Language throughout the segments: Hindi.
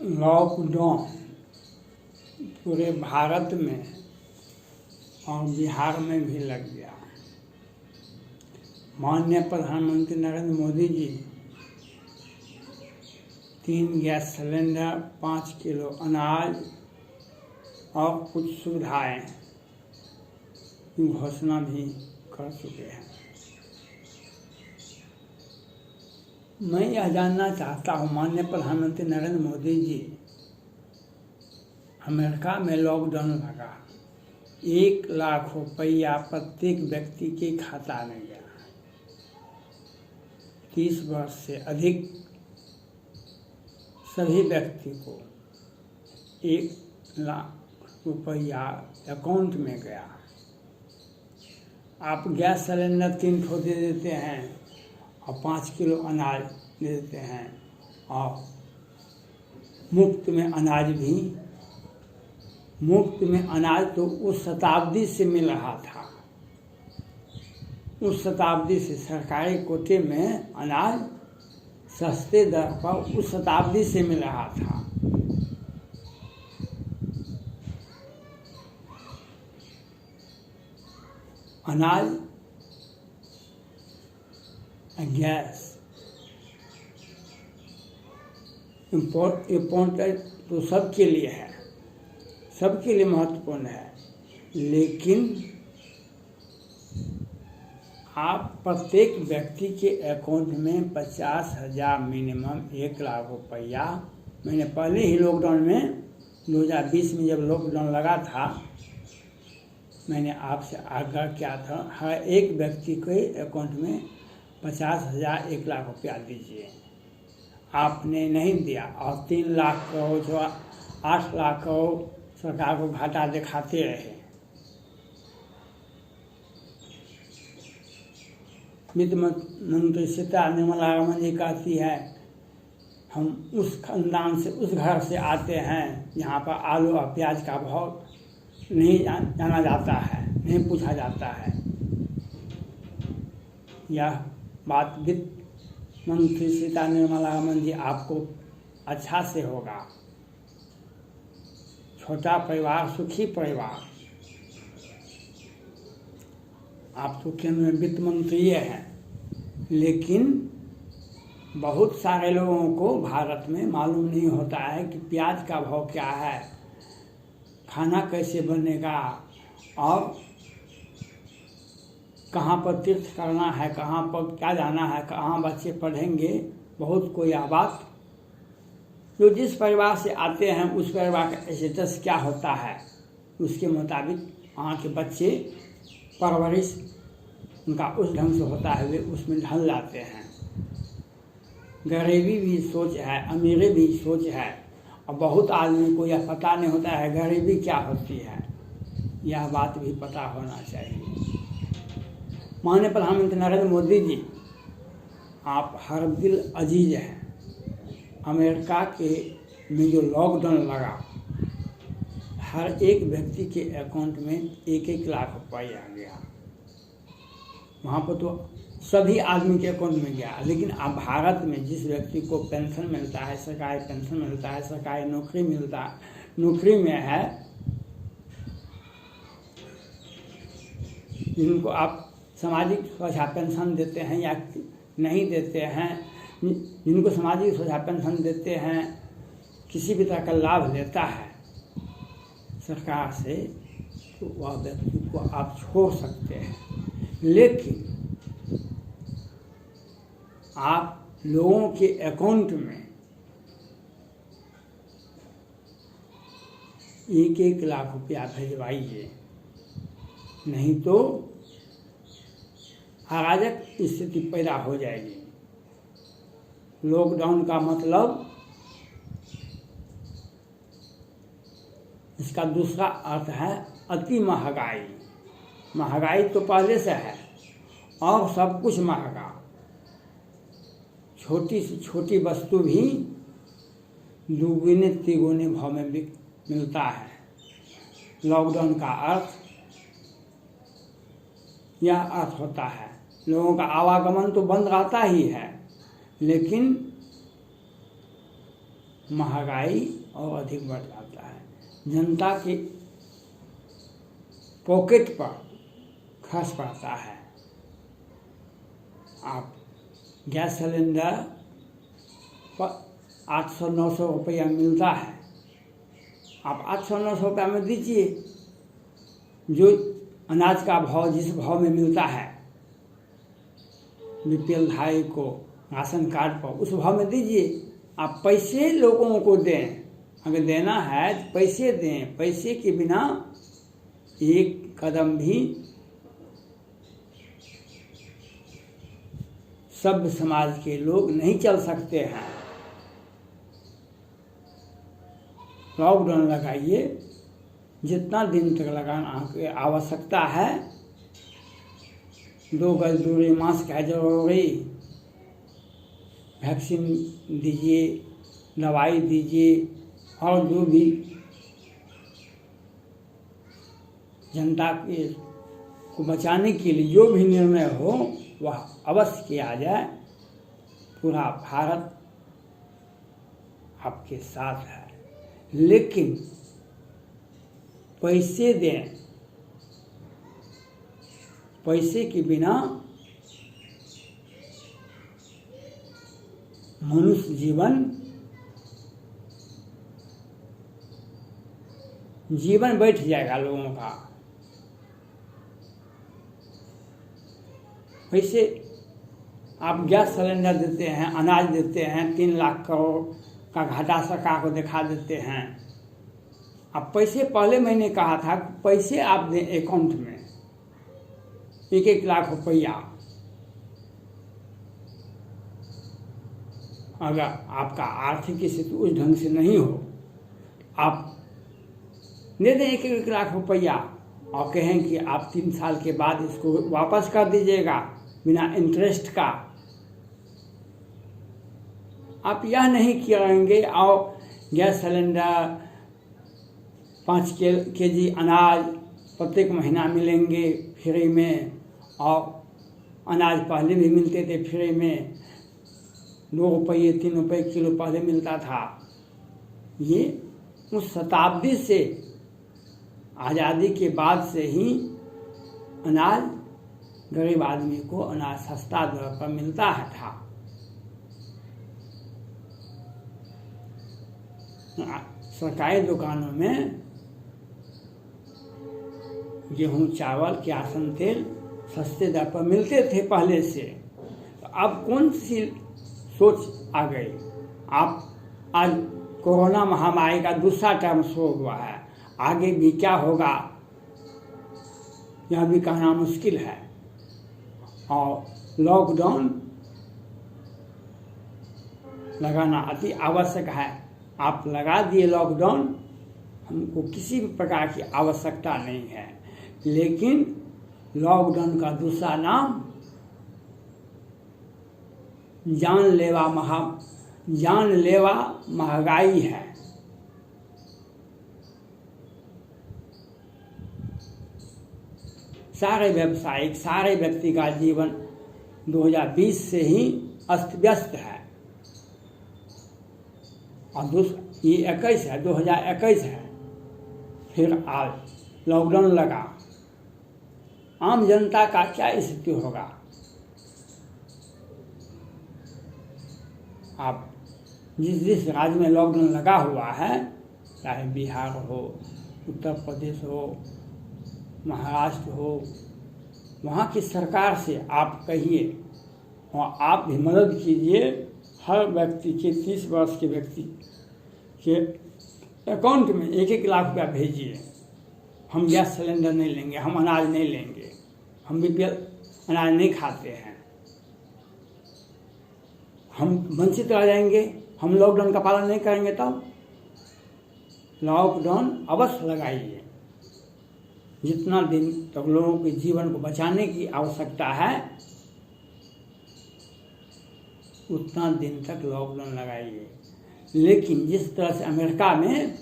लॉकडाउन पूरे भारत में और बिहार में भी लग गया। माननीय प्रधानमंत्री Narendra Modi ji 3 gas cylinder, 5 kilo अनाज और कुछ सुविधाएं की घोषणा भी कर चुके हैं। मैं यह जानना चाहता हूँ, माननीय प्रधानमंत्री नरेंद्र मोदी जी, अमेरिका में लॉकडाउन लगा, 1 लाख रुपया प्रत्येक व्यक्ति के खाता में गया। 30 वर्ष से अधिक सभी व्यक्ति को 1 लाख रुपया अकाउंट में गया। आप गैस सिलेंडर 3 ठो दे देते हैं और 5 किलो अनाज दे देते हैं और मुफ्त में अनाज तो उस शताब्दी से मिल रहा था। उस शताब्दी से सरकारी कोटे में अनाज सस्ते दर पर उस शताब्दी से मिल रहा था। अनाज, गैस इम्पोर्टेड तो सबके लिए है, सबके लिए महत्वपूर्ण है, लेकिन आप प्रत्येक व्यक्ति के अकाउंट में 50,000 मिनिमम 1 लाख रुपया। मैंने पहले ही लॉकडाउन में 2020 में जब लॉकडाउन लगा था, मैंने आपसे आग्रह किया था हर एक व्यक्ति के अकाउंट में 50,000 1 लाख रुपया दीजिए। आपने नहीं दिया और 3 लाख करो, 8 लाख करो, सरकार को घाटा दिखाते रहे। वित्त मंत्री निर्मला जी कहती है, हम उस खानदान से, उस घर से आते हैं जहाँ पर आलू और प्याज का भाव नहीं जाना जाता है, नहीं पूछा जाता है। यह बात वित्त मंत्री निर्मला जी आपको अच्छा से होगा। छोटा परिवार सुखी परिवार। आप तो केंद्र में वित्त मंत्री हैं, लेकिन बहुत सारे लोगों को भारत में मालूम नहीं होता है कि प्याज का भाव क्या है, खाना कैसे बनेगा और कहाँ पर तीर्थ करना है, कहाँ पर क्या जाना है, कहाँ बच्चे पढ़ेंगे। बहुत को यह बात, जो जिस परिवार से आते हैं उस परिवार का स्टेटस क्या होता है, उसके मुताबिक वहाँ के बच्चे परवरिश उनका उस ढंग से होता है, वे उसमें ढल जाते हैं। गरीबी भी सोच है, अमीरी भी सोच है, और बहुत आदमी को यह पता नहीं होता है गरीबी क्या होती है। यह बात भी पता होना चाहिए। माननीय प्रधानमंत्री नरेंद्र मोदी जी, आप हर दिल अजीज हैं। अमेरिका के में जो लॉकडाउन लगा, हर एक व्यक्ति के अकाउंट में 1-1 लाख रुपया आ गया। वहाँ पर तो सभी आदमी के अकाउंट में गया, लेकिन अब भारत में जिस व्यक्ति को पेंशन मिलता है, सरकारी पेंशन मिलता है, सरकारी नौकरी में है, जिनको आप सामाजिक सुरक्षा पेंशन देते हैं या नहीं देते हैं, जिनको सामाजिक सुरक्षा पेंशन देते हैं, किसी भी तरह का लाभ लेता है सरकार से, तो वह व्यक्ति को आप छोड़ सकते हैं। लेकिन आप लोगों के अकाउंट में 1-1 लाख रुपया भिजवाइए, नहीं तो अराजक स्थिति पैदा हो जाएगी। लॉकडाउन का मतलब, इसका दूसरा अर्थ है अति महंगाई। महंगाई तो पहले से है और सब कुछ महंगा। छोटी से छोटी वस्तु भी दुगुने तिगुने भाव में मिलता है। लॉकडाउन का अर्थ यह अर्थ होता है, लोगों का आवागमन तो बंद रहता ही है, लेकिन महंगाई और अधिक बढ़ जाता है। जनता की पॉकेट पर खर्च पड़ता है। आप गैस सिलेंडर पर 800-900 रुपया मिलता है, आप 800-900 रुपया में दीजिए। जो अनाज का भाव जिस भाव में मिलता है बीपीएल धारी को राशन कार्ड पर, उस भाव में दीजिए। आप पैसे लोगों को दें, अगर देना है तो पैसे दें। पैसे के बिना एक कदम भी सभ्य समाज के लोग नहीं चल सकते हैं। लॉकडाउन लगाइए, जितना दिन तक लगाना की आवश्यकता है। 2 गज दूरी, मास्क है जरूरी, वैक्सीन दीजिए, दवाई दीजिए, और जो भी जनता के को बचाने के लिए जो भी निर्णय हो वह अवश्य किया जाए। पूरा भारत आपके साथ है, लेकिन पैसे दें। पैसे के बिना मनुष्य जीवन बैठ जाएगा लोगों का। वैसे आप गैस सिलेंडर देते हैं, अनाज देते हैं, 3 लाख करोड़ का घाटा सरकार को दिखा देते हैं। अब पैसे, पहले मैंने कहा था पैसे आप दें अकाउंट में, 1-1 लाख रुपया। अगर आपका आर्थिक स्थिति उस ढंग से नहीं हो, आप दे दें 1-1 लाख रुपया और कहें कि आप 3 साल के बाद इसको वापस कर दीजिएगा बिना इंटरेस्ट का। आप यह नहीं करेंगे और गैस सिलेंडर, 5 केजी अनाज प्रत्येक महीना मिलेंगे फ्री में, और अनाज पहले भी मिलते थे फ्री में, 2 रुपये 3 रुपये किलो पहले मिलता था। ये उस शताब्दी से, आज़ादी के बाद से ही अनाज गरीब आदमी को अनाज सस्ता दर पर मिलता है था। सरकारी दुकानों में गेहूं, चावल, किरासन तेल सस्ते दर पर मिलते थे पहले से। तो अब कौन सी सोच आ गई? आप आज कोरोना महामारी का दूसरा टर्म शुरू हुआ है, आगे भी क्या होगा यह भी कहना मुश्किल है। और लॉकडाउन लगाना अति आवश्यक है। आप लगा दिए लॉकडाउन, हमको किसी भी प्रकार की आवश्यकता नहीं है, लेकिन लॉकडाउन का दूसरा नाम जानलेवा महंगाई है। सारे व्यवसायिक, सारे व्यक्ति का जीवन 2020 से ही अस्त व्यस्त है। और ये 21 है, 2021 है, फिर आज लॉकडाउन लगा। आम जनता का क्या स्थिति होगा? आप जिस राज्य में लॉकडाउन लगा हुआ है, चाहे बिहार हो, उत्तर प्रदेश हो, महाराष्ट्र हो, वहाँ की सरकार से आप कहिए और आप भी मदद कीजिए। हर व्यक्ति के 30 वर्ष के व्यक्ति के अकाउंट में 1-1 लाख रुपया भेजिए। हम गैस सिलेंडर नहीं लेंगे, हम अनाज नहीं लेंगे, हम बीपीएल अनाज नहीं खाते हैं, हम वंचित रह जाएंगे, हम लॉकडाउन का पालन नहीं करेंगे। तब लॉकडाउन अवश्य लगाइए। जितना दिन तक लोगों के जीवन को बचाने की आवश्यकता है, उतना दिन तक लॉकडाउन लगाइए। लेकिन जिस तरह से अमेरिका में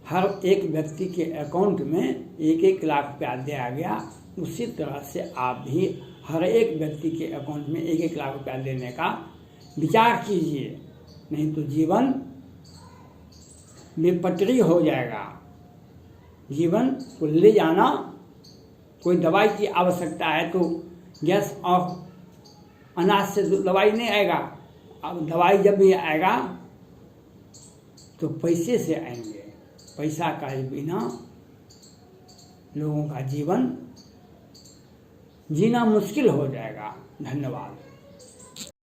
हर एक व्यक्ति के अकाउंट में 1-1 लाख रुपया दिया गया, उसी तरह से आप भी हर एक व्यक्ति के अकाउंट में 1-1 लाख रुपया देने का विचार कीजिए। नहीं तो जीवन बेपटरी हो जाएगा। जीवन को ले जाना, कोई दवाई की आवश्यकता है तो गैस और अनाज से दवाई नहीं आएगा। अब दवाई जब भी आएगा तो पैसे से आएंगे। पैसा का बिना लोगों का जीवन जीना मुश्किल हो जाएगा। धन्यवाद।